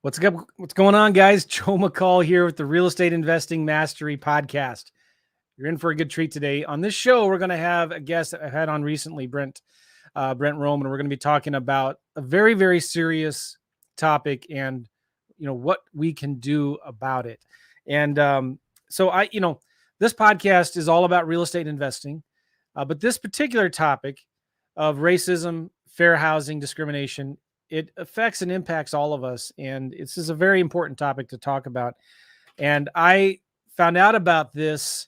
What's up? What's going on, guys? Joe McCall here with the Real Estate Investing Mastery Podcast. You're in for a good treat today. On this show, we're going to have a guest that I had on recently, Brent Roam, and we're going to be talking about a very, very serious topic and what we can do about it. And this podcast is all about real estate investing, but this particular topic of racism, fair housing, discrimination, it affects and impacts all of us. And this is a very important topic to talk about. And I found out about this.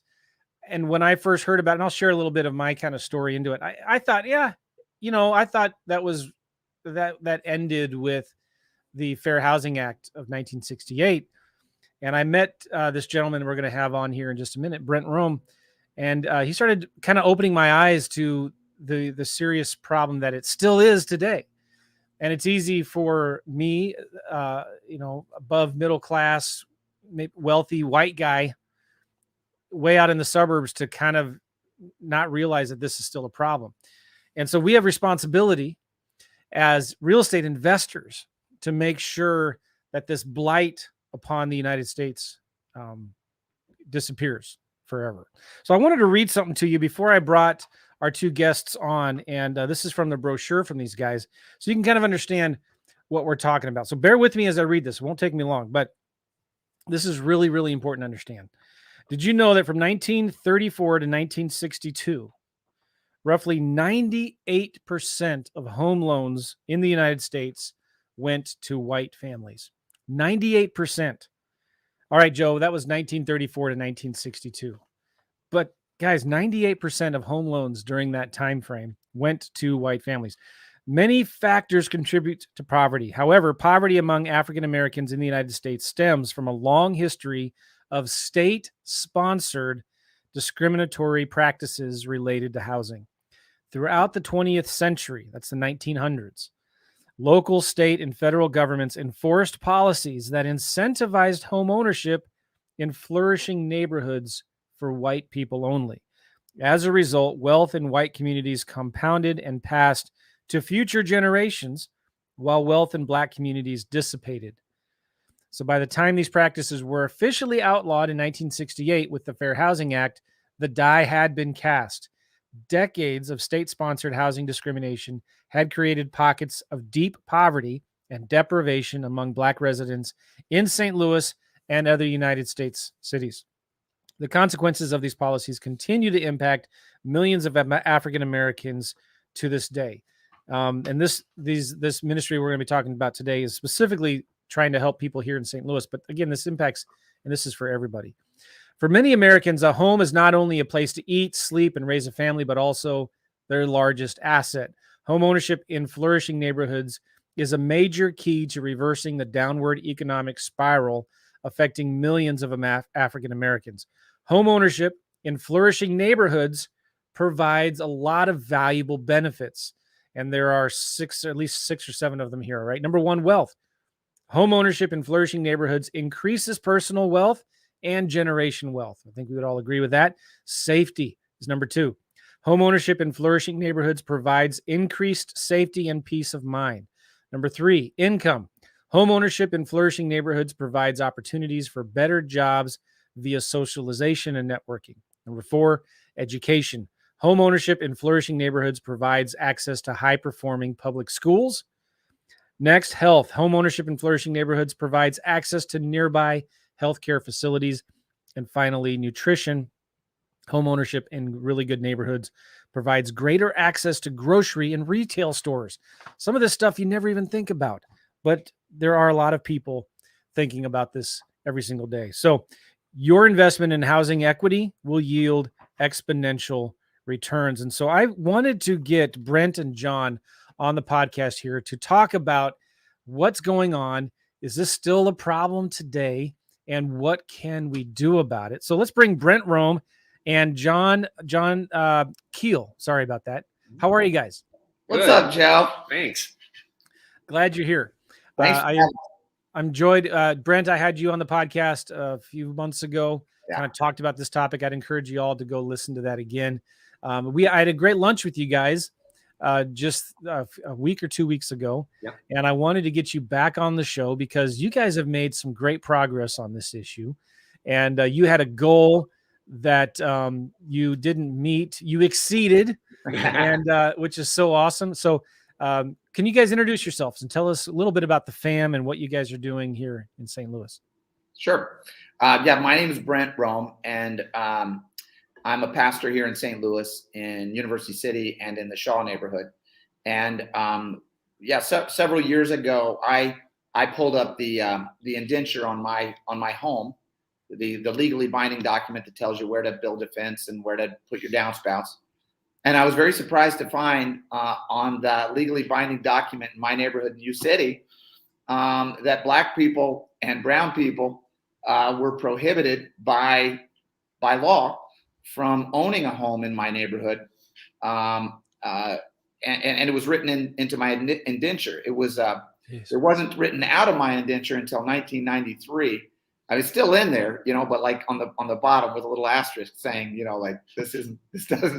And when I first heard about it, and I'll share a little bit of my kind of story into it, I thought, I thought that ended with the Fair Housing Act of 1968. And I met this gentleman we're going to have on here in just a minute, Brent Roam. And he started kind of opening my eyes to the serious problem that it still is today. And it's easy for me, above middle class, wealthy white guy way out in the suburbs to kind of not realize that this is still a problem. And so we have responsibility as real estate investors to make sure that this blight upon the United States disappears forever. So I wanted to read something to you before I brought our two guests on, and this is from the brochure from these guys, so you can kind of understand what we're talking about. So bear with me as I read this. It won't take me long, but this is really, really important to understand. Did you know that from 1934 to 1962, roughly 98% of home loans in the United States went to white families? 98%. All right, Joe, that was 1934 to 1962. But guys, 98% of home loans during that time frame went to white families. Many factors contribute to poverty. However, poverty among African Americans in the United States stems from a long history of state-sponsored discriminatory practices related to housing. Throughout the 20th century, that's the 1900s, local, state, and federal governments enforced policies that incentivized home ownership in flourishing neighborhoods for white people only. As a result, wealth in white communities compounded and passed to future generations, while wealth in black communities dissipated. So by the time these practices were officially outlawed in 1968 with the Fair Housing Act, the die had been cast. Decades of state-sponsored housing discrimination had created pockets of deep poverty and deprivation among black residents in St. Louis and other United States cities. The consequences of these policies continue to impact millions of African Americans to this day. And this ministry we're going to be talking about today is specifically trying to help people here in St. Louis. But again, this impacts, and this is for everybody. For many Americans, a home is not only a place to eat, sleep, and raise a family, but also their largest asset. Home ownership in flourishing neighborhoods is a major key to reversing the downward economic spiral affecting millions of African Americans. Home ownership in flourishing neighborhoods provides a lot of valuable benefits. And there are at least six or seven of them here, right? Number one, wealth. Home ownership in flourishing neighborhoods increases personal wealth and generation wealth. I think we would all agree with that. Safety is number two. Home ownership in flourishing neighborhoods provides increased safety and peace of mind. Number three, income. Home ownership in flourishing neighborhoods provides opportunities for better jobs via socialization and networking. Number four, education. Home ownership in flourishing neighborhoods provides access to high-performing public schools. Next, health. Home ownership in flourishing neighborhoods provides access to nearby healthcare facilities. And finally, nutrition. Home ownership in really good neighborhoods provides greater access to grocery and retail stores. Some of this stuff you never even think about, but there are a lot of people thinking about this every single day. So your investment in housing equity will yield exponential returns. And so I wanted to get Brent and John on the podcast here to talk about what's going on. Is this still a problem today? And what can we do about it? So let's bring Brent Roam and John Kiehl. Sorry about that. How are you guys? What's up, Joe? Thanks. Glad you're here. Thanks. I'm enjoyed. Brent, I had you on the podcast a few months ago. Yeah. Kind of talked about this topic. I'd encourage you all to go listen to that again. I had a great lunch with you guys just a week or 2 weeks ago. Yep. And I wanted to get you back on the show because you guys have made some great progress on this issue. And you had a goal that you didn't meet. You exceeded, and which is so awesome. So can you guys introduce yourselves and tell us a little bit about the FAM and what you guys are doing here in St. Louis? Sure. Yeah, my name is Brent Roam, and I'm a pastor here in St. Louis, in University City, and in the Shaw neighborhood. And several years ago, I pulled up the indenture on my home, the legally binding document that tells you where to build a fence and where to put your downspouts. And I was very surprised to find on the legally binding document in my neighborhood in U City that Black people and brown people were prohibited by law from owning a home in my neighborhood. And it was written into my indenture. It was it wasn't written out of my indenture until 1993. I was still in there, but like on the bottom with a little asterisk saying, like this is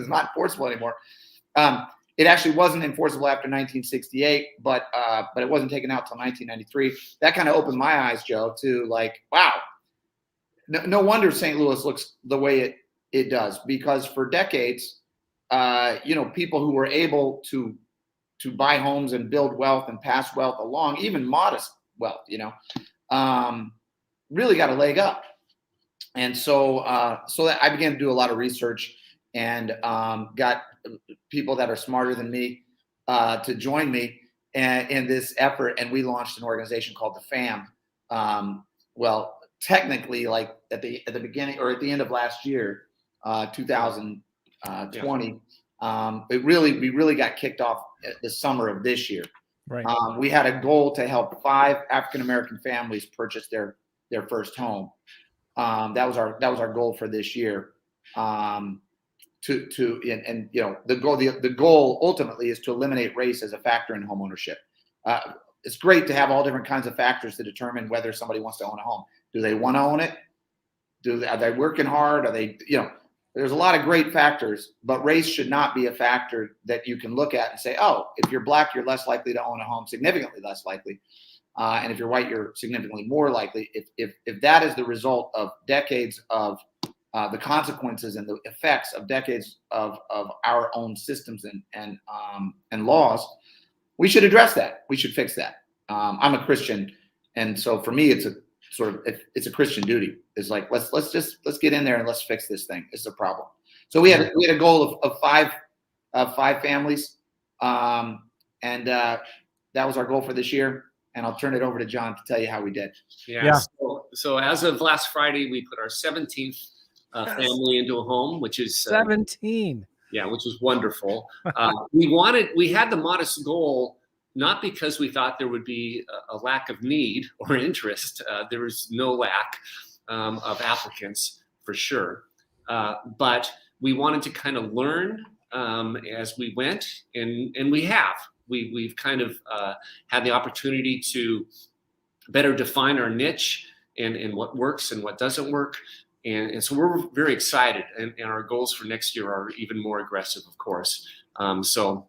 not enforceable anymore. It actually wasn't enforceable after 1968, but it wasn't taken out till 1993. That kind of opened my eyes, Joe, to like, wow, no wonder St. Louis looks the way it does, because for decades, people who were able to buy homes and build wealth and pass wealth along, even modest wealth, really got a leg up. And so that I began to do a lot of research and got people that are smarter than me to join me in this effort. And we launched an organization called the FAM. Well, technically, like at the beginning or at the end of last year, 2020, we really got kicked off the summer of this year. Right. We had a goal to help 5 African-American families purchase their first home. That was our goal for this year. The goal ultimately is to eliminate race as a factor in homeownership. It's great to have all different kinds of factors to determine whether somebody wants to own a home. Do they want to own it? Are they working hard? Are they, there's a lot of great factors, but race should not be a factor that you can look at and say, oh, if you're Black, you're less likely to own a home, significantly less likely. And if you're white, you're significantly more likely. If that is the result of decades of the consequences and the effects of decades of our own systems and laws, we should address that. We should fix that. I'm a Christian, and so for me, it's a Christian duty. It's like let's get in there and let's fix this thing. It's a problem. So we had a goal of 5 families, and that was our goal for this year. And I'll turn it over to John to tell you how we did. Yeah. So as of last Friday, we put our 17th family into a home, which is 17. Yeah, which was wonderful. We had the modest goal, not because we thought there would be a lack of need or interest. There was no lack of applicants for sure. But we wanted to kind of learn as we went, and we have. We've kind of had the opportunity to better define our niche and what works and what doesn't work. And so we're very excited, and our goals for next year are even more aggressive, of course. So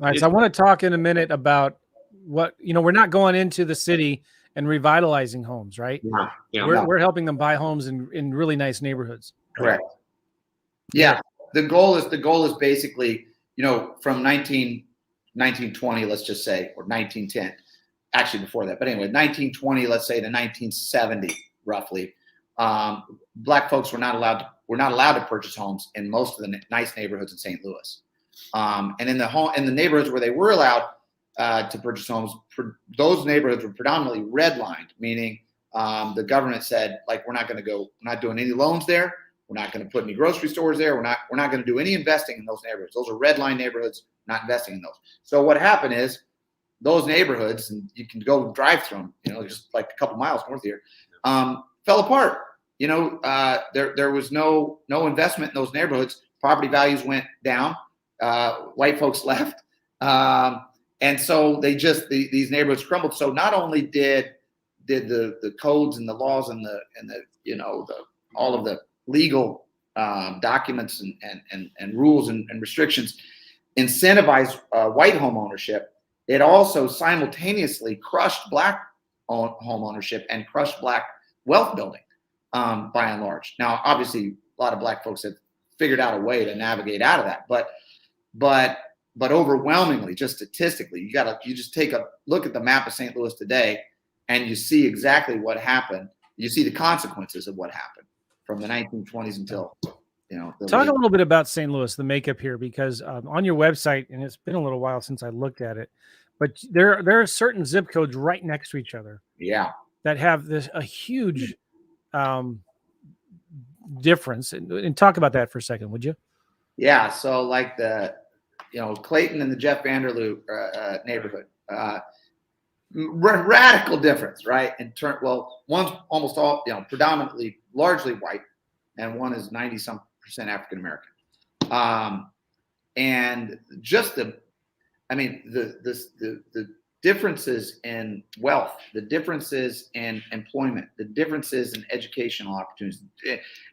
I want to talk in a minute about what, we're not going into the city and revitalizing homes, right? Yeah. We're helping them buy homes in really nice neighborhoods. Correct. Yeah. The goal is basically, from 1920, let's just say, or 1910, actually before that, but anyway, 1920, let's say to 1970, roughly, Black folks were not allowed to purchase homes in most of the nice neighborhoods in St. Louis, and in the neighborhoods where they were allowed to purchase homes, those neighborhoods were predominantly redlined, meaning the government said, like, we're not doing any loans there. We're not going to put any grocery stores there. We're not going to do any investing in those neighborhoods. Those are red line neighborhoods. Not investing in those. So what happened is those neighborhoods, and you can go drive through them, just like a couple miles north here, fell apart. There was no investment in those neighborhoods. Property values went down. White folks left, and so these neighborhoods crumbled. So not only did the codes and the laws and all of the legal documents and rules and restrictions incentivized white home ownership, it also simultaneously crushed black home ownership and crushed black wealth building, by and large. Now, obviously, a lot of black folks have figured out a way to navigate out of that, but overwhelmingly, just statistically, you just take a look at the map of St. Louis today, and you see exactly what happened. You see the consequences of what happened from the 1920s until, Talk a little bit about St. Louis, the makeup here, because on your website, and it's been a little while since I looked at it, but there are certain zip codes right next to each other. Yeah. That have a huge difference. And talk about that for a second, would you? Yeah. So like Clayton and the Jeff Vanderloo neighborhood, radical difference, right? One's almost all, predominantly, largely white, and one is 90-some% African American. And just the differences in wealth, the differences in employment, the differences in educational opportunities.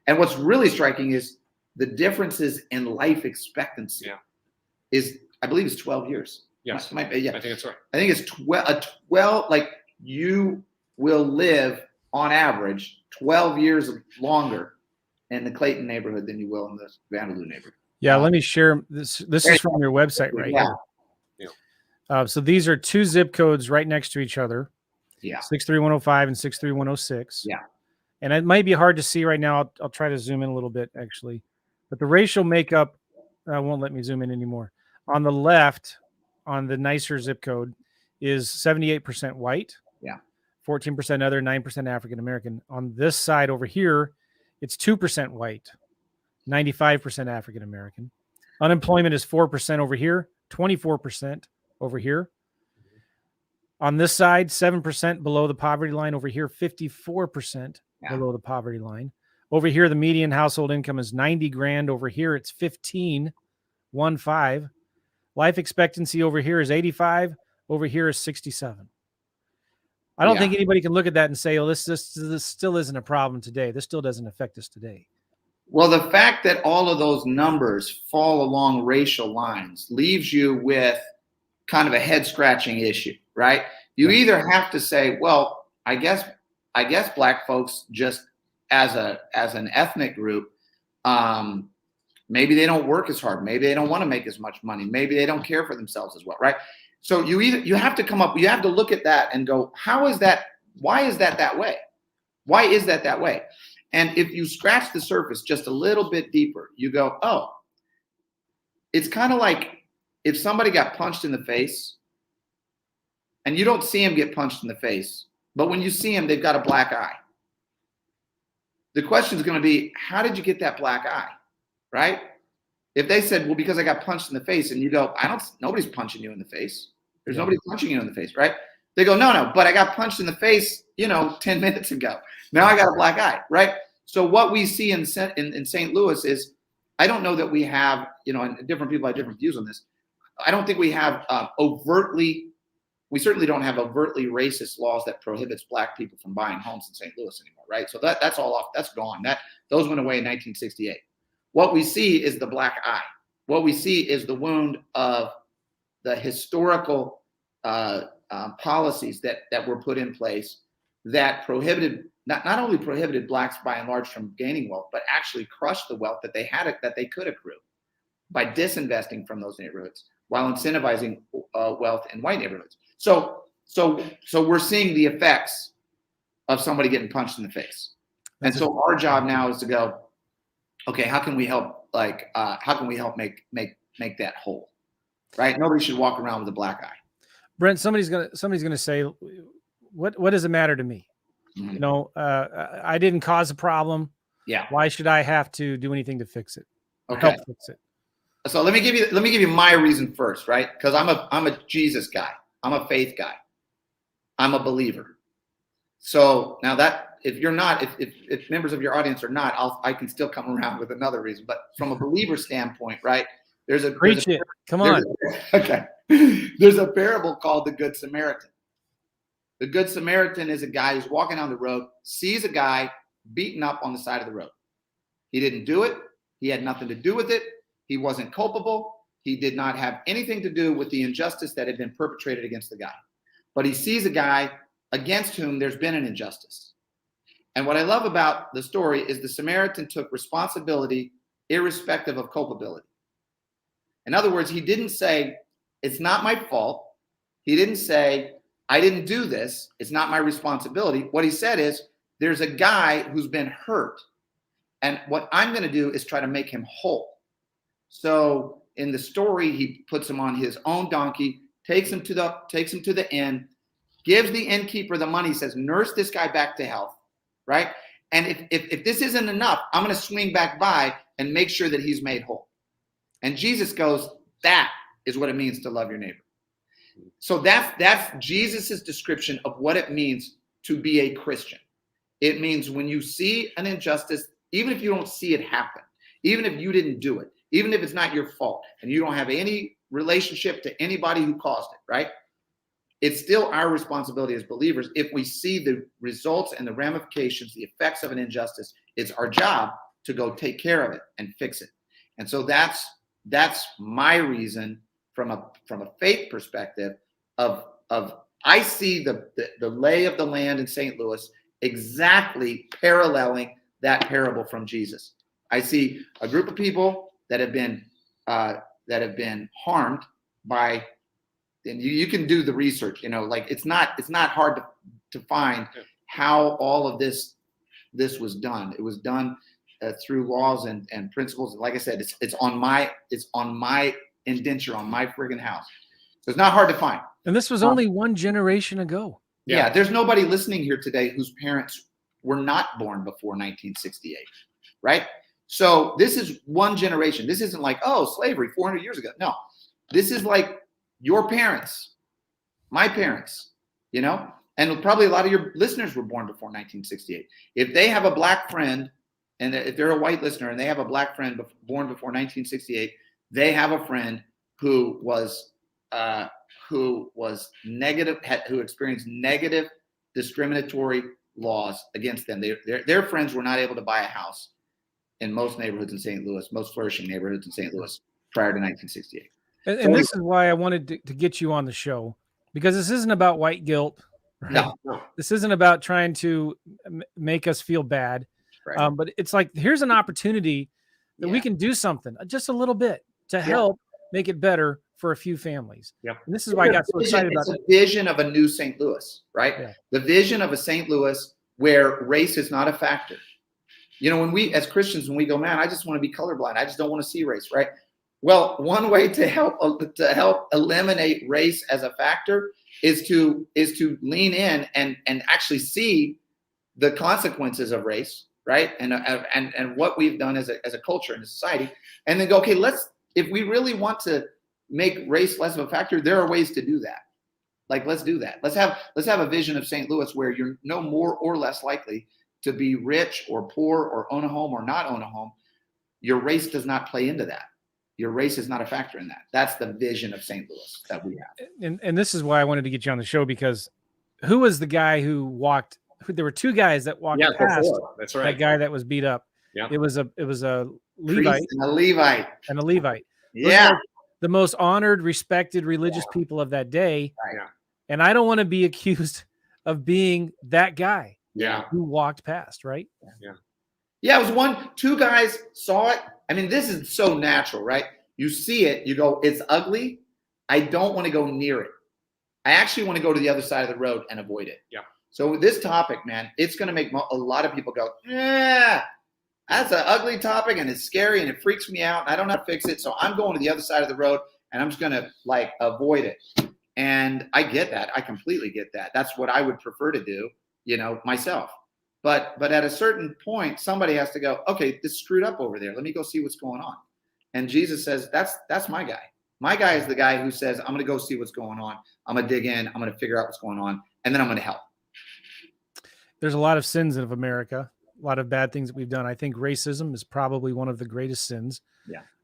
And what's really striking is the differences in life expectancy. Yeah. I believe it's 12 years. Yes. Might be, yeah. I think that's right. I think it's 12, like you will live on average 12 years longer in the Clayton neighborhood than you will in the Vanderloo neighborhood. Yeah, let me share this. This is from your website right here. Yeah. So these are two zip codes right next to each other. Yeah. 63105 and 63106. Yeah. And it might be hard to see right now. I'll try to zoom in a little bit, actually. But the racial makeup won't let me zoom in anymore. On the left, on the nicer zip code, is 78% white. Yeah. 14% other, 9% African American. On this side over here, it's 2% white, 95% African American. Unemployment is 4% over here, 24% over here. On this side, 7% below the poverty line. Over here, 54% below the poverty line. Over here, the median household income is 90 grand. Over here, it's 15. Life expectancy over here is 85. Over here is 67. I don't think anybody can look at that and say, "Oh, this still isn't a problem today. This still doesn't affect us today." Well, the fact that all of those numbers fall along racial lines leaves you with kind of a head-scratching issue, right? You either have to say, well, I guess black folks just as an ethnic group, maybe they don't work as hard, maybe they don't want to make as much money, maybe they don't care for themselves as well, right? So you have to look at that and go, how is that? Why is that way? Why is that way? And if you scratch the surface just a little bit deeper, you go, oh, it's kind of like if somebody got punched in the face and you don't see him get punched in the face, but when you see him, they've got a black eye. The question is going to be, how did you get that black eye, right? If they said, well, because I got punched in the face, and you go, nobody's punching you in the face. There's nobody punching you in the face, right? They go, no, but I got punched in the face, 10 minutes ago. Now I got a black eye, right? So what we see in St. Louis is, I don't know that we have, and different people have different views on this. I don't think we have we certainly don't have overtly racist laws that prohibits black people from buying homes in St. Louis anymore, right? So that's all off, that's gone. Those went away in 1968. What we see is the black eye. What we see is the wound of the historical policies that were put in place that prohibited, not only prohibited blacks by and large from gaining wealth, but actually crushed the wealth that they could accrue by disinvesting from those neighborhoods while incentivizing wealth in white neighborhoods. So we're seeing the effects of somebody getting punched in the face. And so our job now is to go, okay, how can we help? How can we help make that whole? Right? Nobody should walk around with a black eye. Brent, somebody's gonna say, what does it matter to me? Mm-hmm. I didn't cause a problem. Yeah. Why should I have to do anything to fix it? Okay. Help fix it. So let me give you my reason first, right? Because I'm a Jesus guy. I'm a faith guy. I'm a believer. So now that if you're not, if members of your audience are not, I can still come around with another reason. But from a believer standpoint, right? Preach it. Come on. Okay. There's a parable called the Good Samaritan. The Good Samaritan is a guy who's walking down the road, sees a guy beaten up on the side of the road. He didn't do it. He had nothing to do with it. He wasn't culpable. He did not have anything to do with the injustice that had been perpetrated against the guy. But he sees a guy against whom there's been an injustice. And what I love about the story is the Samaritan took responsibility irrespective of culpability. In other words, he didn't say, it's not my fault. He didn't say, I didn't do this. It's not my responsibility. What he said is, there's a guy who's been hurt. And what I'm going to do is try to make him whole. So in the story, he puts him on his own donkey, takes him to the inn, gives the innkeeper the money, says, nurse this guy back to health, right? And if this isn't enough, I'm going to swing back by and make sure that he's made whole. And Jesus goes, that is what it means to love your neighbor. So that's Jesus's description of what it means to be a Christian. It means when you see an injustice, even if you don't see it happen, even if you didn't do it, even if it's not your fault and you don't have any relationship to anybody who caused it, right? It's still our responsibility as believers. If we see the results and the ramifications, the effects of an injustice, it's our job to go take care of it and fix it. And so that's my reason from a faith perspective of I see the lay of the land in St. Louis exactly paralleling that parable from Jesus. I see a group of people that have been harmed by, and you can do the research, like it's not hard to find how all of this was done. It was done through laws and principles. Like I said, it's on my indenture, on my friggin' house. So it's not hard to find. And this was only one generation ago. Yeah, there's nobody listening here today whose parents were not born before 1968, right? So this is one generation. This isn't like, oh, slavery 400 years ago. No, this is like your parents, my parents, and probably a lot of your listeners were born before 1968. If they have a black friend, and if they're a white listener and they have a black friend born before 1968, they have a friend who was negative, who experienced negative discriminatory laws against them. Their friends were not able to buy a house in most neighborhoods in St. Louis, most flourishing neighborhoods in St. Louis prior to 1968. And this is why I wanted to get you on the show, because this isn't about white guilt. Right? No. This isn't about trying to make us feel bad. Right. But it's like, here's an opportunity that we can do something just a little bit to help make it better for a few families. Yep. And this is why I got so excited about it. It's a vision of a new St. Louis, right? Yeah. The vision of a St. Louis where race is not a factor. When we, as Christians, when we go, man, I just want to be colorblind. I just don't want to see race, right? Well, one way to help eliminate race as a factor is to lean in and actually see the consequences of race, right? And what we've done as a culture and a society, and then go, okay, if we really want to make race less of a factor, there are ways to do that. Like, let's do that. Let's have a vision of St. Louis where you're no more or less likely to be rich or poor or own a home or not own a home. Your race does not play into that. Your race is not a factor in that. That's the vision of St. Louis that we have. And this is why I wanted to get you on the show, because who was the guy who walked? There were two guys that walked past. That's right. That guy that was beat up. Yeah. It was a Levite. And a Levite. And a Levite. Yeah. The most honored, respected religious people of that day. Yeah. And I don't want to be accused of being that guy. Yeah. Who walked past, right? Yeah, it was two guys saw it. I mean, this is so natural, right? You see it, you go, it's ugly. I don't want to go near it. I actually want to go to the other side of the road and avoid it. Yeah. So with this topic, man, it's going to make a lot of people go, yeah, that's an ugly topic and it's scary and it freaks me out. I don't know how to fix it. So I'm going to the other side of the road and I'm just going to avoid it. And I get that. I completely get that. That's what I would prefer to do, myself. But at a certain point, somebody has to go, okay, this screwed up over there. Let me go see what's going on. And Jesus says, that's my guy. My guy is the guy who says, I'm going to go see what's going on. I'm going to dig in. I'm going to figure out what's going on. And then I'm going to help. There's a lot of sins of America, a lot of bad things that we've done. I think racism is probably one of the greatest sins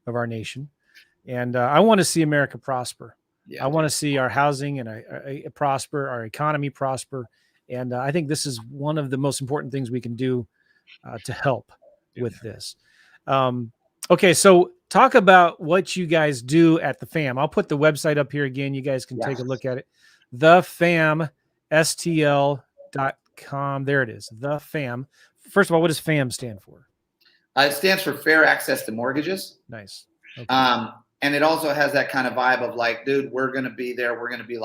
of our nation. And I want to see America prosper. Yeah, I want to see our housing and prosper, our economy prosper. And I think this is one of the most important things we can do to help with this. Okay, so talk about what you guys do at the FAM. I'll put the website up here again. You guys can take a look at it. TheFamSTL.com. There it is. The FAM. First of all, what does FAM stand for? It stands for Fair Access to Mortgages. Nice. Okay. And it also has that kind of vibe of like, dude, we're going to be there. We're going to be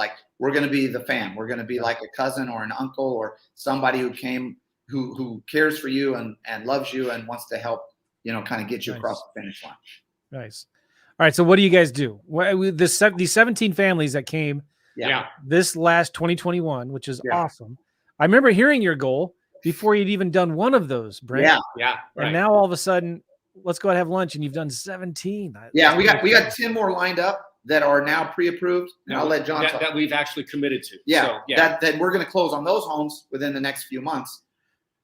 the fam. We're going to be like a cousin or an uncle or somebody who came, who cares for you and loves you and wants to help, kind of get you across the finish line. Nice. All right. So what do you guys do? These 17 families that came this last 2021, which is awesome. I remember hearing your goal before you'd even done one of those, Brent. Yeah. And now all of a sudden, let's go out and have lunch, and you've done 17. Yeah, we got 10 more lined up that are now pre-approved, and I'll let John talk. That we've actually committed to. Yeah, so, that we're going to close on those homes within the next few months,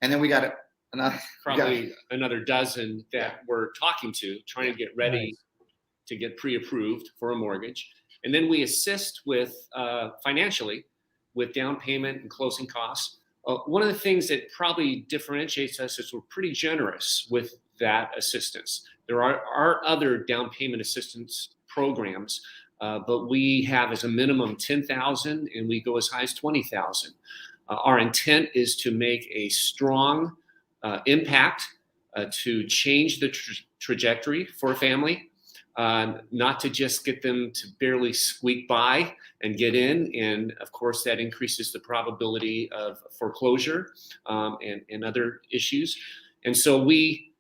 and then we got another dozen that we're talking to, trying to get ready to get pre-approved for a mortgage, and then we assist with financially with down payment and closing costs. One of the things that probably differentiates us is we're pretty generous with that assistance. There are other down payment assistance programs, but we have as a minimum 10,000 and we go as high as 20,000. Our intent is to make a strong impact to change the trajectory for a family, not to just get them to barely squeak by and get in. And of course, that increases the probability of foreclosure and other issues. And so we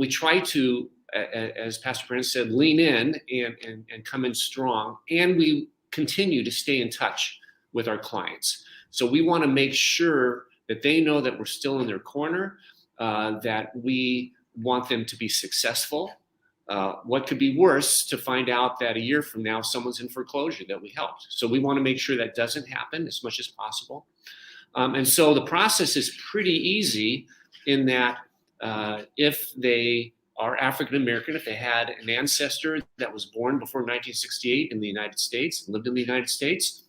try to, as Pastor Brent said, lean in and come in strong, and we continue to stay in touch with our clients. So we want to make sure that they know that we're still in their corner, that we want them to be successful. What could be worse to find out that a year from now someone's in foreclosure that we helped. So we want to make sure that doesn't happen as much as possible. And so the process is pretty easy in that if they are African American, if they had an ancestor that was born before 1968 in the United States, lived in the United States,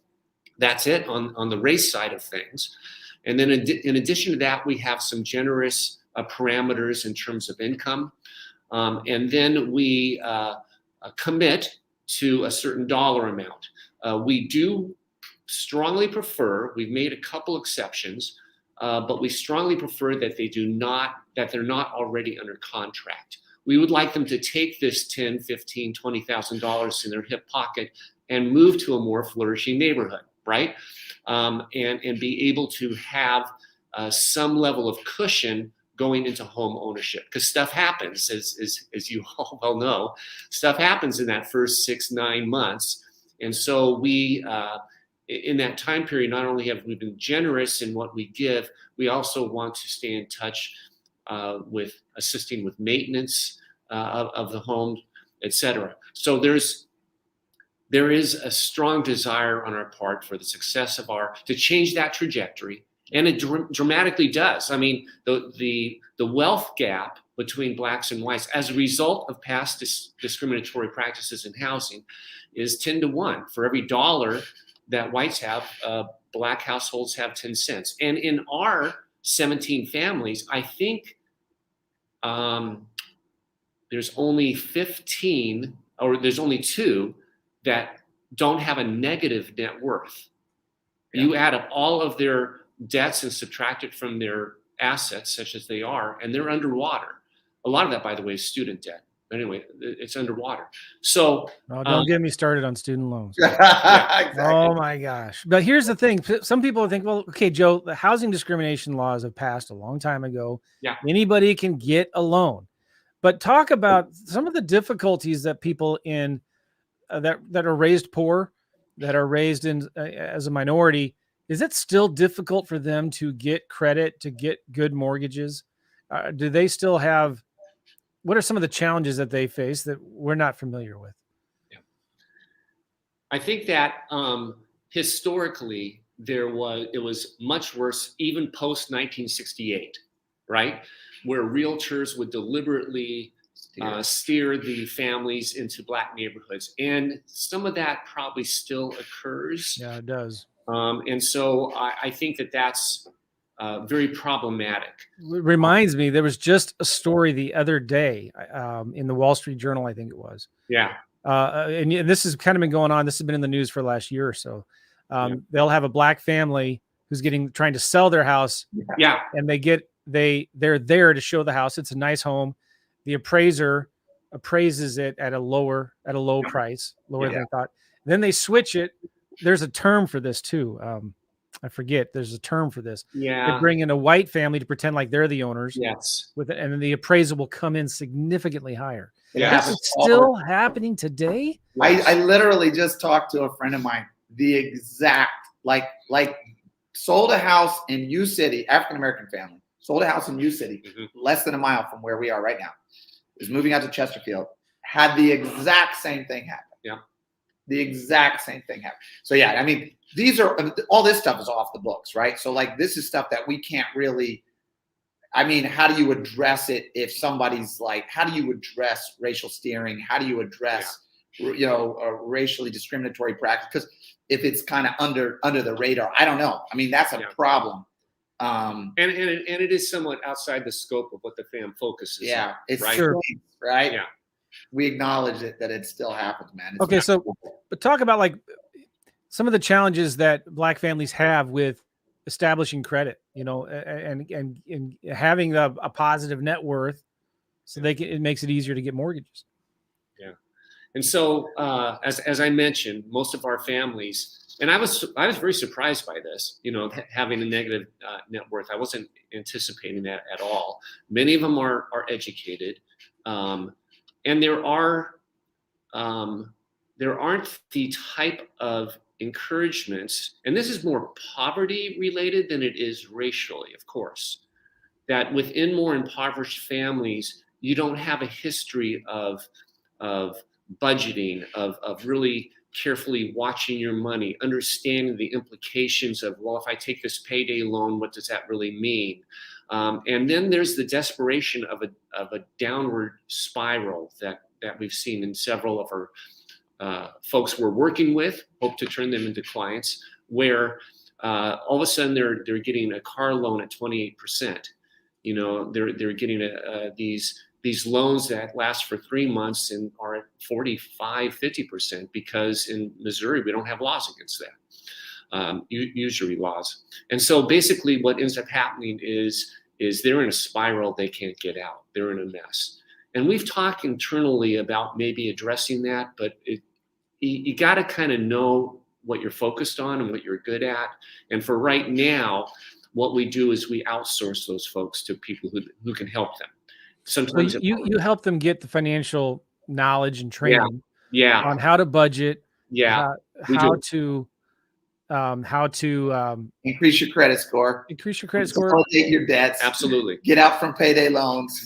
that's it on the race side of things. And then in addition to that, we have some generous parameters in terms of income. And then we commit to a certain dollar amount. We do strongly prefer, we've made a couple exceptions, but we strongly prefer that they're not already under contract. We would like them to take this $10,000, $15,000, $20,000 in their hip pocket and move to a more flourishing neighborhood, right? And be able to have some level of cushion going into home ownership, because stuff happens, as you all well know, stuff happens in that first 6-9 months. And so we, in that time period, not only have we been generous in what we give, we also want to stay in touch with assisting with maintenance of the home, etc. So there is a strong desire on our part for the success of to change that trajectory. And it dramatically does. I mean, the wealth gap between blacks and whites as a result of past discriminatory practices in housing is 10 to 1. For every dollar that whites have, black households have 10 cents. And in our 17 families, I think there's only 15, or there's only 2 that don't have a negative net worth. Yeah. You add up all of their debts and subtract it from their assets, such as they are, and they're underwater. A lot of that, by the way, is student debt. Anyway, it's underwater. So don't get me started on student loans. Yeah, exactly. Oh my gosh. But here's the thing. Some people think, well, okay, Joe, the housing discrimination laws have passed a long time ago. Yeah. Anybody can get a loan. But talk about some of the difficulties that people in that are raised poor, that are raised in as a minority. Is it still difficult for them to get credit, to get good mortgages? Do they still have, what are some of the challenges that they face that we're not familiar with? Yeah. I think that historically it was much worse, even post 1968, right? Where realtors would deliberately steer the families into black neighborhoods. And some of that probably still occurs. Yeah, it does. And so I think that's very problematic. It reminds me, there was just a story the other day in the Wall Street Journal, I think it was. Yeah. And this has kind of been going on. This has been in the news for the last year or so. They'll have a black family who's trying to sell their house. Yeah. And they're there to show the house. It's a nice home. The appraiser appraises it at a low price, lower than they thought. Then they switch it. There's a term for this too. I forget. There's a term for this. Yeah. They bring in a white family to pretend like they're the owners. Yes. And then the appraisal will come in significantly higher. Yeah. This is still happening today. I literally just talked to a friend of mine. The exact like sold a house in U City, African American family. Sold a house in U City, less than a mile from where we are right now. Is moving out to Chesterfield. Had the exact same thing happen. Yeah. The exact same thing happened. So yeah, I mean, all this stuff is off the books, right? So like, this is stuff that we can't really, I mean, how do you address it if somebody's like, how do you address racial steering? How do you address, a racially discriminatory practice? Because if it's kind of under the radar, I don't know. I mean, that's a problem. And it is somewhat outside the scope of what the fam focuses on. It's right? Sure. Right. Yeah. We acknowledge that it still happens, man. Okay, but talk about like some of the challenges that black families have with establishing credit, and having a positive net worth, so it makes it easier to get mortgages. Yeah, and so as I mentioned, most of our families, and I was very surprised by this, having a negative net worth. I wasn't anticipating that at all. Many of them are educated. And there aren't the type of encouragements, and this is more poverty related than it is racially, of course, that within more impoverished families, you don't have a history of budgeting, of really carefully watching your money, understanding the implications of, well, if I take this payday loan, what does that really mean? And then there's the desperation of a downward spiral that we've seen in several of our folks we're working with, hope to turn them into clients, where all of a sudden they're getting a car loan at 28%. They're getting these loans that last for 3 months and are at 45-50%, because in Missouri we don't have laws against that. Usury laws. And so basically what ends up happening is they're in a spiral they can't get out. They're in a mess. And we've talked internally about maybe addressing that, but you got to kind of know what you're focused on and what you're good at. And for right now, what we do is we outsource those folks to people who can help them. Sometimes you help them get the financial knowledge and training on how to budget, how to increase your credit score, consolidate your debts, absolutely, get out from payday loans.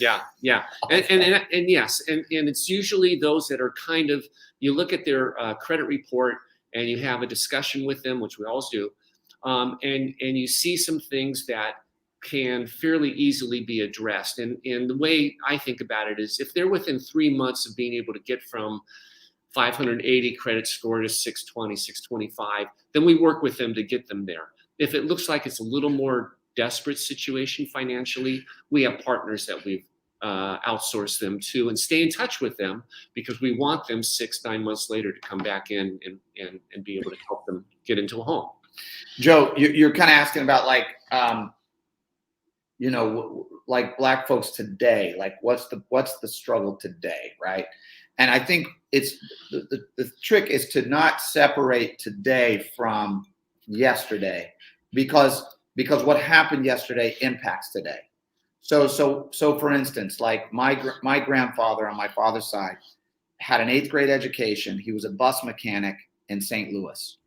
And yes, and it's usually those that are kind of, you look at their credit report and you have a discussion with them, which we always do, and you see some things that can fairly easily be addressed. And the way I think about it is, if they're within 3 months of being able to get from 580 credit score to 620, 625, then we work with them to get them there. If it looks like it's a little more desperate situation financially, we have partners that we've outsourced them to and stay in touch with them, because we want them 6-9 months later to come back in and be able to help them get into a home. Joe, you're kind of asking about like Black folks today, like what's the struggle today, right? And I think it's the trick is to not separate today from yesterday, because what happened yesterday impacts today. So for instance, like my grandfather on my father's side had an 8th grade education. He was a bus mechanic in St. Louis.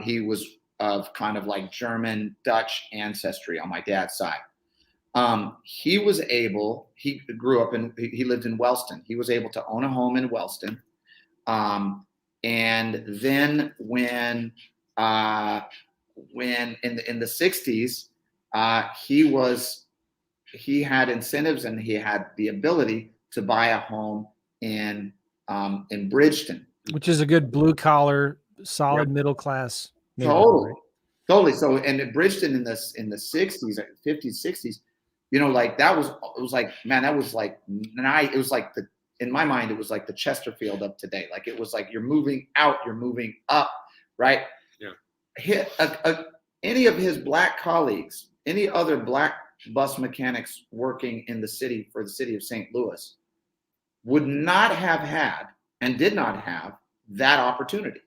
He was of kind of like German Dutch ancestry on my dad's side. He grew up he lived in Wellston. He was able to own a home in Wellston. And then when in the 60s, he had incentives and he had the ability to buy a home in Bridgeton, which is a good blue collar, solid middle class. Totally. Totally. So, and at Bridgeton in the 60s, 50s, 60s, you know, like it was like, man, that was like it was like in my mind, it was like the Chesterfield of today. Like it was like you're moving out, you're moving up, right? Yeah. Any of his black colleagues, any other black bus mechanics working in the city for the city of St. Louis would not have had and did not have that opportunity,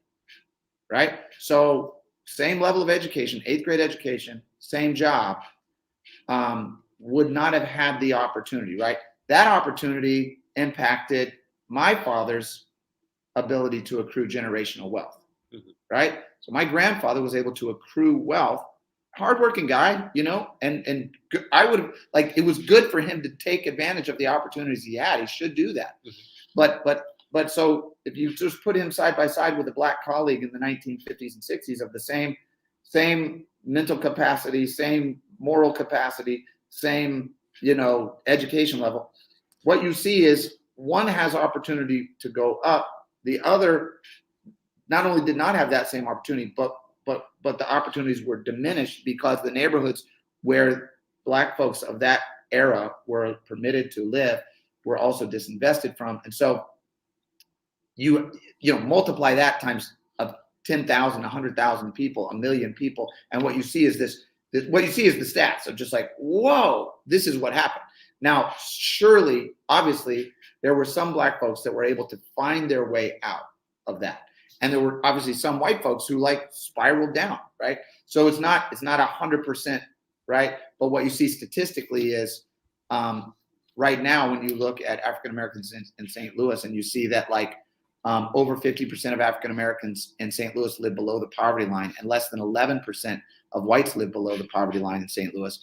right? So same level of education, 8th grade education, same job, would not have had the opportunity, right? That opportunity impacted my father's ability to accrue generational wealth, right? So my grandfather was able to accrue wealth, hardworking guy, you know, and I would like, it was good for him to take advantage of the opportunities he had. He should do that. But so if you just put him side by side with a black colleague in the 1950s and 60s of the same mental capacity, same moral capacity, same, you know, education level, what you see is one has opportunity to go up. The other not only did not have that same opportunity, but the opportunities were diminished because the neighborhoods where black folks of that era were permitted to live were also disinvested from. And so you know, multiply that times 10,000, 100,000 people, 1 million people, and what you see is this. What you see is the stats of just like, whoa, this is what happened. Now, surely, obviously, there were some black folks that were able to find their way out of that, and there were obviously some white folks who like spiraled down, right? So it's not 100%, right? But what you see statistically is right now when you look at African Americans in St. Louis, and you see that like over 50% of African Americans in St. Louis live below the poverty line, and less than 11% of whites live below the poverty line in St. Louis.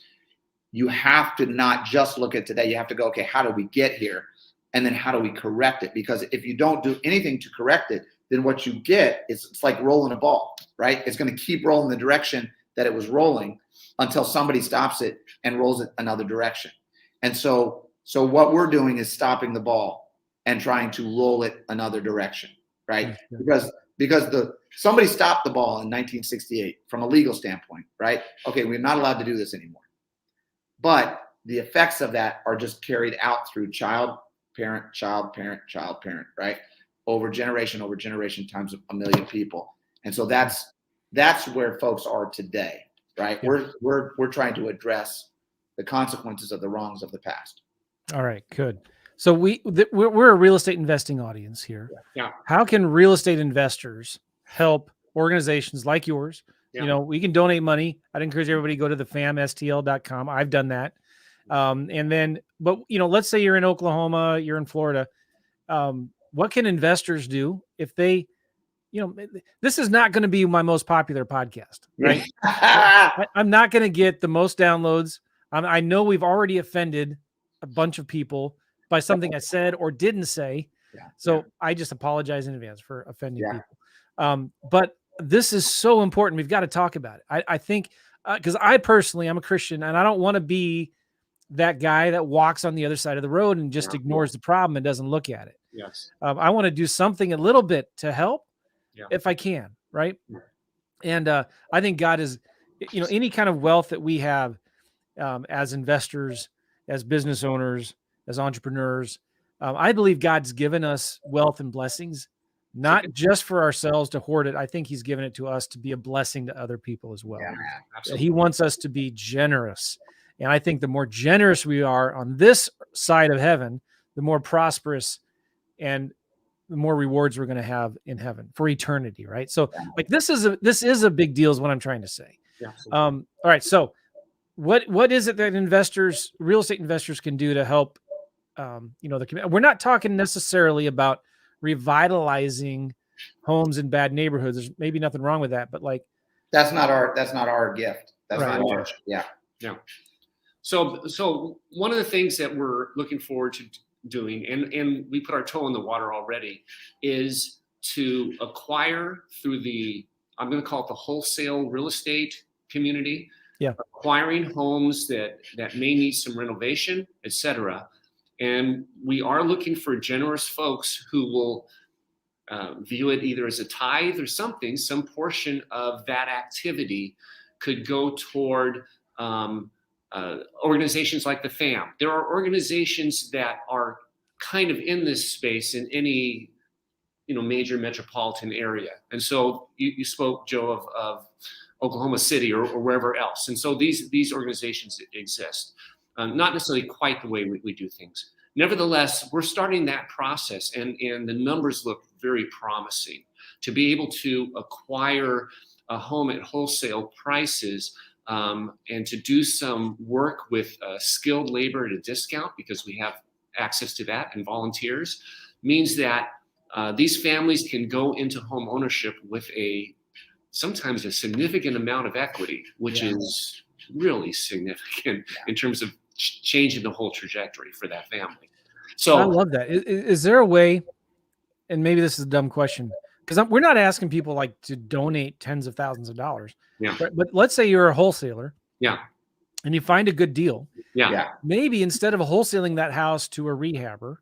You have to not just look at today. You have to go, okay, how do we get here? And then how do we correct it? Because if you don't do anything to correct it, then what you get is it's like rolling a ball, right? It's going to keep rolling the direction that it was rolling until somebody stops it and rolls it another direction. And so what we're doing is stopping the ball and trying to roll it another direction, right? Because somebody stopped the ball in 1968 from a legal standpoint, right? Okay, we're not allowed to do this anymore. But the effects of that are just carried out through child, parent, right? Over generation times 1 million people. And so that's where folks are today, right? Yeah. We're trying to address the consequences of the wrongs of the past. All right, good. So we're a real estate investing audience here. Yeah. How can real estate investors help organizations like yours? Yeah. You know, we can donate money. I'd encourage everybody to go to thefamstl.com. I've done that. And then, but you know, let's say you're in Oklahoma, you're in Florida. What can investors do if they, you know, this is not going to be my most popular podcast, right? I'm not going to get the most downloads. I know we've already offended a bunch of people by something I said or didn't say. Yeah. So I just apologize in advance for offending people. But this is so important. We've got to talk about it. I think, because I personally, I'm a Christian, and I don't want to be that guy that walks on the other side of the road and just ignores the problem and doesn't look at it. Yes. I want to do something a little bit to help if I can. Right. Yeah. And I think God is, you know, any kind of wealth that we have as investors, as business owners, as entrepreneurs, I believe God's given us wealth and blessings, not just for ourselves to hoard it. I think he's given it to us to be a blessing to other people as well. Yeah, absolutely. He wants us to be generous. And I think the more generous we are on this side of heaven, the more prosperous and the more rewards we're going to have in heaven for eternity. Right. So like, this is a big deal is what I'm trying to say. Yeah, all right. So what is it that real estate investors can do to help, you know, the community? We're not talking necessarily about revitalizing homes in bad neighborhoods. There's maybe nothing wrong with that, but like, that's not our gift. That's right. not our, yeah. So one of the things that we're looking forward to doing, and we put our toe in the water already, is to acquire through I'm going to call it the wholesale real estate community. Yeah. Acquiring homes that may need some renovation, etc. And we are looking for generous folks who will view it either as a tithe or something, some portion of that activity could go toward organizations like the FAM. There are organizations that are kind of in this space in any major metropolitan area. And so you spoke, Joe, of Oklahoma City or wherever else. And so these organizations exist, not necessarily quite the way we do things. Nevertheless, we're starting that process, and the numbers look very promising to be able to acquire a home at wholesale prices, and to do some work with skilled labor at a discount, because we have access to that, and volunteers, means that these families can go into home ownership with sometimes a significant amount of equity, which is really significant in terms of changing the whole trajectory for that family. So I love that. Is there a way, and maybe this is a dumb question, because we're not asking people like to donate tens of thousands of dollars. Yeah. But let's say you're a wholesaler. Yeah. And you find a good deal. Yeah. Maybe instead of wholesaling that house to a rehabber,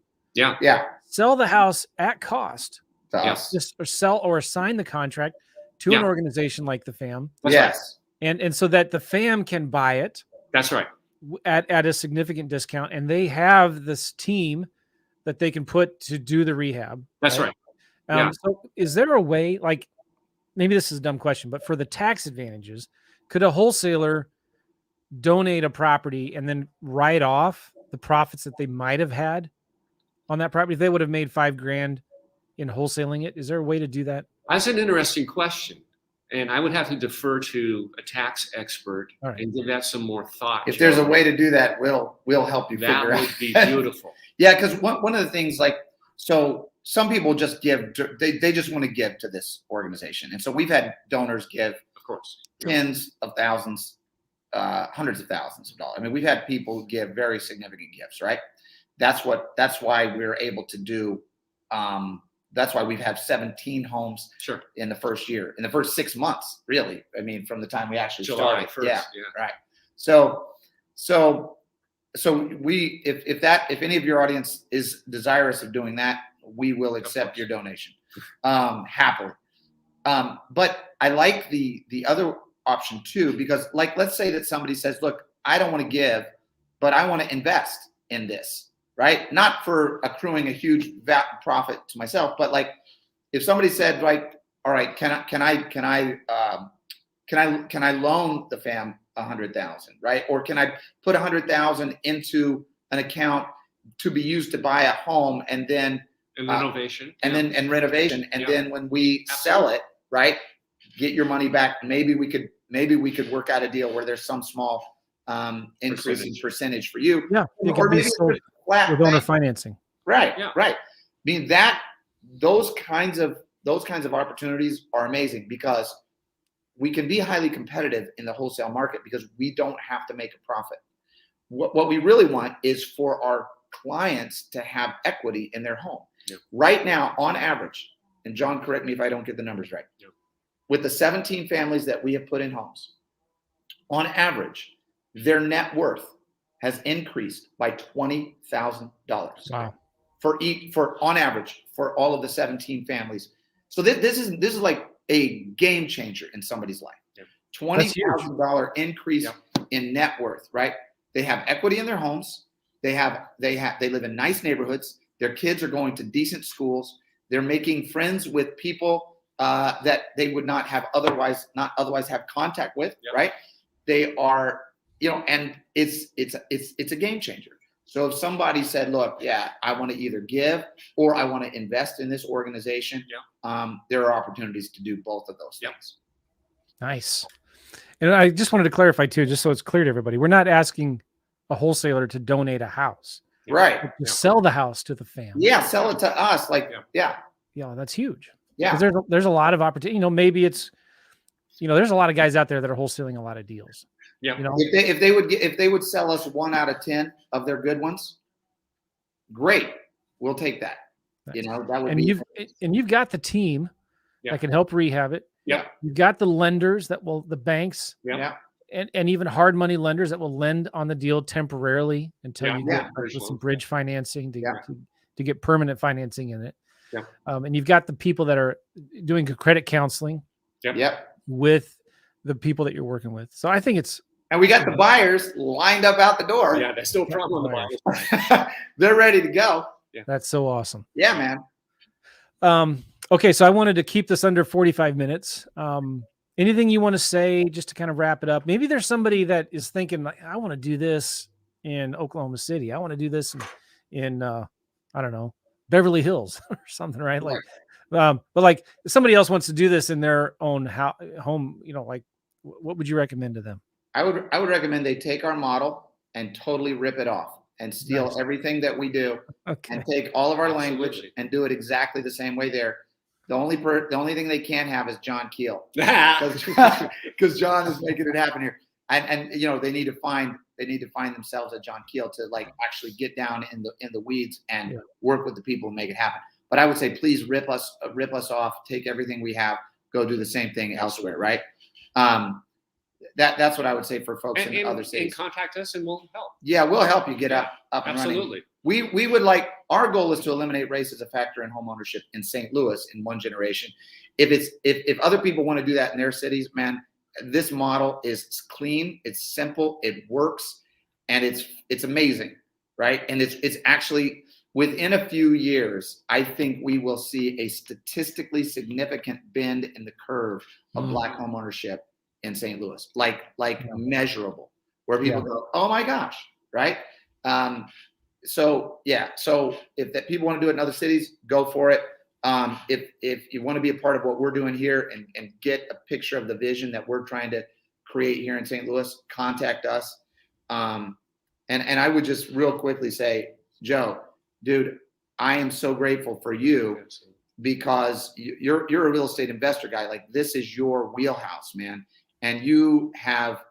sell the house at cost. Just or assign the contract to an organization like the FAM. Yes. And so that the FAM can buy it. That's right. At a significant discount, and they have this team that they can put to do the rehab. That's right. So is there a way, like, maybe this is a dumb question, but for the tax advantages, could a wholesaler donate a property and then write off the profits that they might have had on that property? If they would have made $5,000 in wholesaling it, is there a way to do that? That's an interesting question. And I would have to defer to a tax expert and give that some more thought. If there's a way to do that, we'll help you figure out. That would be beautiful. Yeah, because one of the things, like, so some people just give, they just want to give to this organization. And so we've had donors give, of course, tens of thousands, hundreds of thousands of dollars. I mean, we've had people give very significant gifts, right? That's why we're able to do, that's why we've had 17 homes in the first year, in the first 6 months, really. I mean, from the time we actually July started. 1st, Right. So we, if any of your audience is desirous of doing that, we will accept your donation, happily. But I like the other option too, because, like, let's say that somebody says, look, I don't want to give, but I want to invest in this. Right? Not for accruing a huge profit to myself, but like if somebody said, right, all right, can I loan the FAM $100,000, right? Or can I put $100,000 into an account to be used to buy a home and then renovation, and renovation, and then when we sell it, right, get your money back. Maybe we could work out a deal where there's some small increase in percentage for you. Yeah, it can be sold with owner financing. Right. I mean, those kinds of opportunities are amazing, because we can be highly competitive in the wholesale market because we don't have to make a profit. What we really want is for our clients to have equity in their home. Yep. Right now, on average, and John, correct me if I don't get the numbers right, with the 17 families that we have put in homes, on average, their net worth has increased by $20,000. Wow. For on average for all of the 17 families. So this is like a game changer in somebody's life. Yep. $20,000 increase in net worth, right? They have equity in their homes. They live in nice neighborhoods. Their kids are going to decent schools. They're making friends with people that they would not otherwise have contact with, right? They are, and it's a game changer. So if somebody said, look, I want to either give or I want to invest in this organization, there are opportunities to do both of those things. Nice. And I just wanted to clarify too, just so it's clear to everybody, we're not asking a wholesaler to donate a house. Right. To sell the house to the FAM. Yeah, sell it to us. Yeah, that's huge. Yeah. There's a lot of opportunity. Maybe it's, there's a lot of guys out there that are wholesaling a lot of deals. Yeah. If they would sell us 1 out of 10 of their good ones, great. We'll take that. That would be. You've got the team that can help rehab it. Yeah. You've got the lenders the banks. Yeah. And even hard money lenders that will lend on the deal temporarily until you get some bridge financing to get permanent financing in it. Yeah. And you've got the people that are doing credit counseling. Yep. With the people that you're working with. So I think it's, And we got the buyers lined up out the door. Yeah, there's still a problem on the buyers. They're ready to go. that's so awesome. Yeah, man. Okay. So I wanted to keep this under 45 minutes. Anything you want to say just to kind of wrap it up? Maybe there's somebody that is thinking, like, I want to do this in Oklahoma City. I want to do this in I don't know, Beverly Hills or something, right? Like, but like if somebody else wants to do this in their own home, you know, like what would you recommend to them? I would recommend they take our model and totally rip it off and steal Nice. everything that we do Okay. and take all of our language Absolutely. and do it exactly the same way there. The only thing they can't have is John Kiehl, because John is making it happen here. And you know, they need to find themselves a John Kiehl to like actually get down in the weeds and work with the people and make it happen. But I would say, please rip us off, take everything we have, go do the same thing elsewhere, right? That's what I would say for folks in other cities. And contact us and we'll help. Yeah, we'll help you get up and running. Absolutely. We would like, our goal is to eliminate race as a factor in homeownership in St. Louis in one generation. If other people want to do that in their cities, man, this model is clean, it's simple, it works, and it's amazing, right? And it's actually within a few years, I think we will see a statistically significant bend in the curve of Black homeownership in St. Louis, like measurable, where people go, oh my gosh, right? So if people want to do it in other cities, go for it. If you want to be a part of what we're doing here and get a picture of the vision that we're trying to create here in St. Louis, contact us. And I would just real quickly say, Joe, dude, I am so grateful for you because you're a real estate investor guy. Like, this is your wheelhouse, man. And you have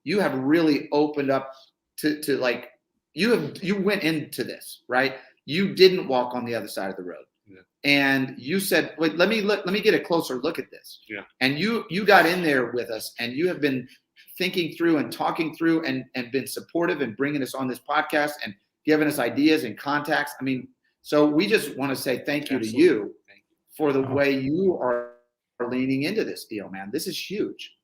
really opened up to like, you went into this, right? You didn't walk on the other side of the road. Yeah. And you said, wait, let me get a closer look at this. Yeah. And you got in there with us, and you have been thinking through and talking through and been supportive and bringing us on this podcast and giving us ideas and contacts. I mean, so we just want to say thank you to you for the way you are leaning into this deal, man. This is huge.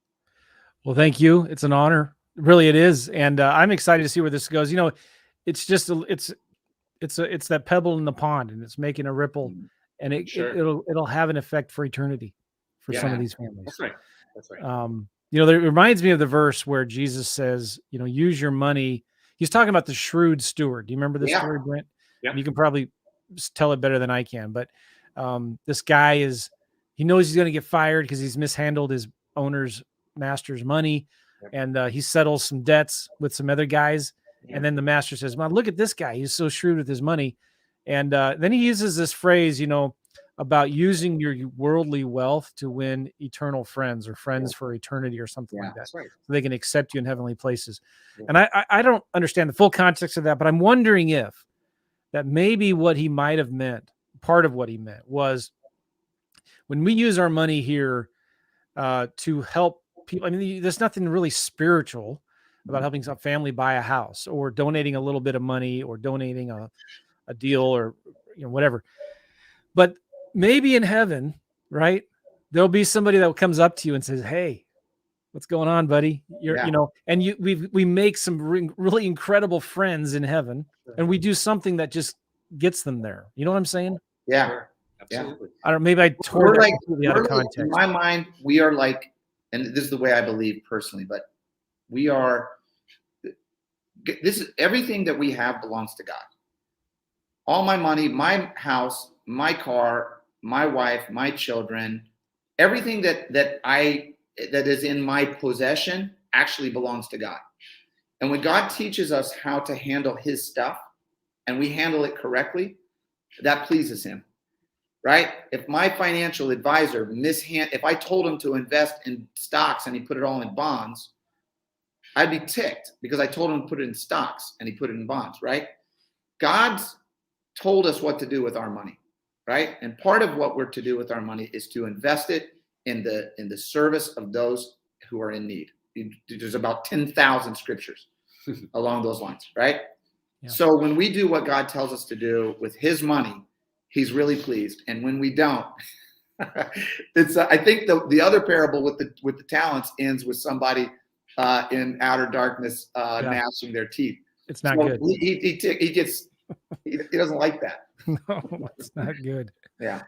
Well, thank you. It's an honor. Really, it is. And I'm excited to see where this goes. You know, it's just it's that pebble in the pond, and it's making a ripple, and it'll have an effect for eternity for some of these families. That's right. That's right. You know, it reminds me of the verse where Jesus says, you know, use your money. He's talking about the shrewd steward. Do you remember this story, Brent? Yeah. You can probably tell it better than I can, but this guy he knows he's going to get fired because he's mishandled his master's money. And he settles some debts with some other guys. And then the master says, "Man, look at this guy. He's so shrewd with his money." And then he uses this phrase, you know, about using your worldly wealth to win eternal friends or friends for eternity or something like that. Right. So they can accept you in heavenly places. Yeah. And I don't understand the full context of that, but I'm wondering if that maybe what he might have meant, part of what he meant was when we use our money here to help people. I mean, there's nothing really spiritual about helping some family buy a house or donating a little bit of money or donating a deal or, you know, whatever. But maybe in heaven, right, there'll be somebody that comes up to you and says, "Hey, what's going on, buddy?" You know, and we make some really incredible friends in heaven, and we do something that just gets them there. You know what I'm saying? Yeah, sure. Absolutely. I don't. Maybe I tore that completely out of context. In my mind, we are like, and this is the way I believe personally, but we are. This is everything that we have belongs to God. All my money, my house, my car, my wife, my children, everything that is in my possession actually belongs to God. And when God teaches us how to handle his stuff and we handle it correctly, that pleases him, right? If my financial advisor if I told him to invest in stocks and he put it all in bonds, I'd be ticked because I told him to put it in stocks and he put it in bonds, right? God's told us what to do with our money, right? And part of what we're to do with our money is to invest it in the service of those who are in need. There's about 10,000 scriptures along those lines, right? Yeah. So when we do what God tells us to do with his money, he's really pleased. And when we don't, It's I think the other parable with the talents ends with somebody in outer darkness gnashing their teeth. It's not So good. He doesn't like that. No, it's not good. Yeah.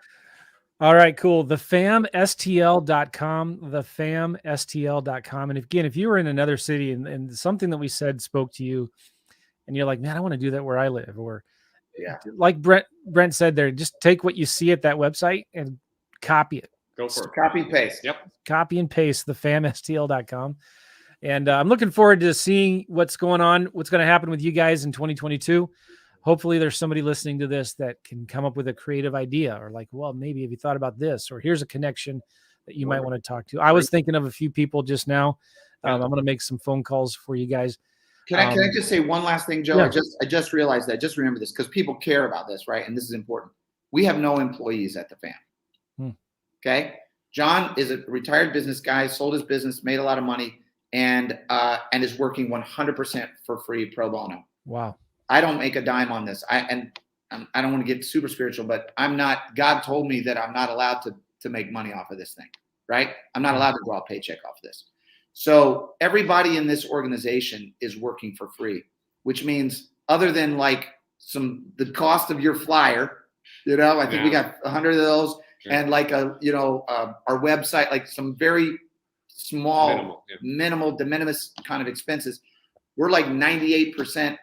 All right, cool. Thefamstl.com, thefamstl.com. And again, if you were in another city and something that we said spoke to you and you're like, man, I want to do that where I live, or Yeah. like Brent said there, just take what you see at that website and copy it. Go for it. Copy and paste. Yep. Copy and paste thefamstl.com. And I'm looking forward to seeing what's going on, what's going to happen with you guys in 2022. Hopefully there's somebody listening to this that can come up with a creative idea, or like, well, maybe have you thought about this, or here's a connection that you might want to talk to. I was thinking of a few people just now. I'm going to make some phone calls for you guys. Can I just say one last thing, Joe? Yeah. I just realized that. Just remember this, because people care about this, right? And this is important. We have no employees at the Fam. Okay. John is a retired business guy, sold his business, made a lot of money, and is working 100% for free pro bono. Wow. I don't make a dime on this. I don't want to get super spiritual, but I'm not. God told me that I'm not allowed to make money off of this thing, right? I'm not allowed to draw a paycheck off of this. So everybody in this organization is working for free, which means other than like the cost of your flyer, I think we got 100 of those, and like our website, like some very small, minimal, de minimis kind of expenses. We're like 98%.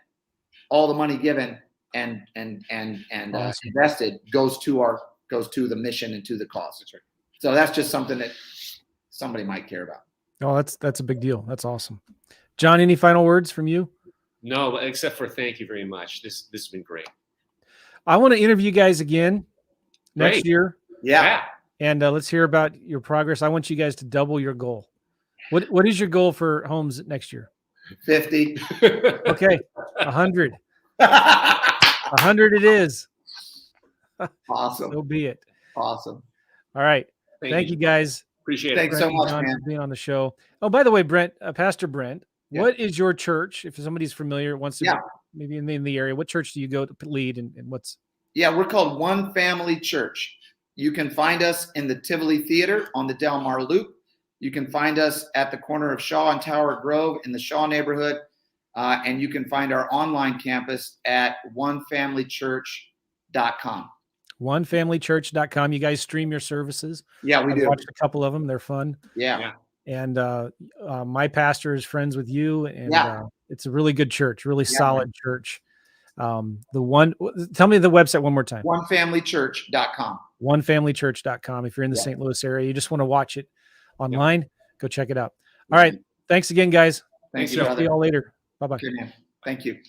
All the money given and invested goes to the mission and to the cause. That's right. So that's just something that somebody might care about. Oh, that's a big deal. That's awesome. John, any final words from you? No, except for thank you very much. This has been great. I want to interview you guys again next year. Yeah. And let's hear about your progress. I want you guys to double your goal. What is your goal for homes next year? 50. Okay. 100. 100 it is. Awesome. So be it. Awesome. All right. Thank you guys. Appreciate it. Thanks so much, John, man, for being on the show. Oh, by the way, Brent, Pastor Brent, Yeah. what is your church? If somebody's familiar, wants to maybe in the area, what church do you go to lead, and what's? Yeah, we're called One Family Church. You can find us in the Tivoli Theater on the Del Mar Loop. You can find us at the corner of Shaw and Tower Grove in the Shaw neighborhood. And you can find our online campus at onefamilychurch.com. Onefamilychurch.com. You guys stream your services? Yeah, we do. I've watched a couple of them. They're fun. Yeah. And my pastor is friends with you, and it's a really good church, really solid church. Tell me the website one more time. Onefamilychurch.com. Onefamilychurch.com. If you're in the St. Louis area, you just want to watch it online, go check it out. All right. Thanks again, guys. Thank you. See you all later. Bye-bye. Okay, man. Thank you.